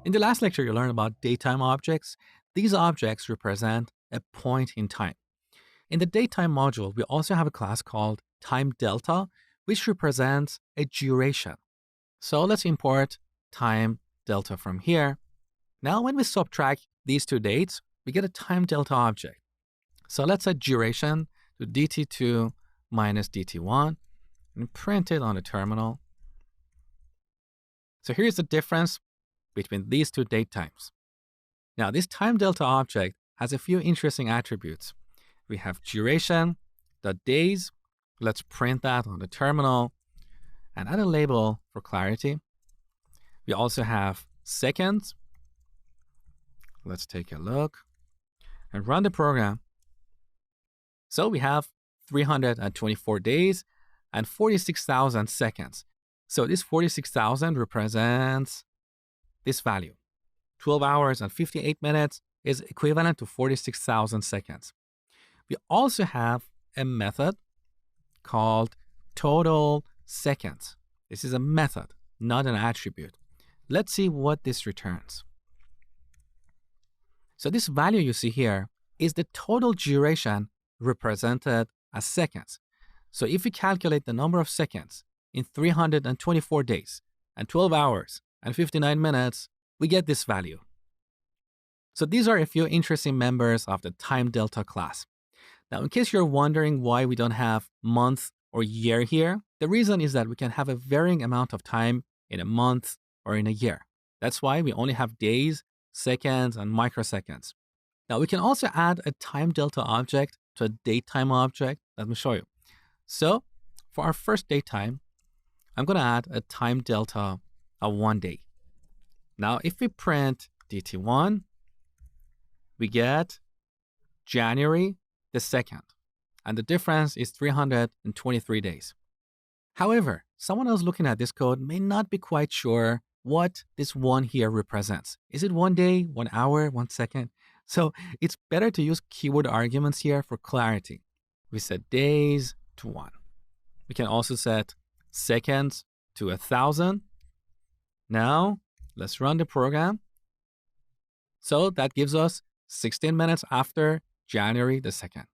In the last lecture, you learned about datetime objects. These objects represent a point in time. In the datetime module, we also have a class called time delta, which represents a duration. So let's import time delta from here. Now, when we subtract these two dates, we get a time delta object. So let's set duration to dt2 minus dt1 and print it on the terminal. So here's the difference between these two date times. Now, this time delta object has a few interesting attributes. We have duration, the days. Let's print that on the terminal and add a label for clarity. We also have seconds. Let's take a look and run the program. So we have 324 days and 46,000 seconds. So this 46,000 represents this value. 12 hours and 58 minutes is equivalent to 46,000 seconds. We also have a method called total seconds. This is a method, not an attribute. Let's see what this returns. So this value you see here is the total duration represented as seconds. So if we calculate the number of seconds in 324 days and 12 hours and 59 minutes, we get this value. So these are a few interesting members of the time delta class. Now, in case you're wondering why we don't have month or year here, the reason is that we can have a varying amount of time in a month or in a year. That's why we only have days, seconds, and microseconds. Now, we can also add a time delta object to a datetime object. Let me show you. So for our first datetime, I'm going to add a time delta of 1 day. Now, if we print dt1, we get January the 2nd, and the difference is 323 days. However, someone else looking at this code may not be quite sure what this 1 here represents. Is it 1 day, 1 hour, 1 second? So it's better to use keyword arguments here for clarity. We set days to 1. We can also set seconds to 1,000. Now, let's run the program. So that gives us 16 minutes after January the 2nd.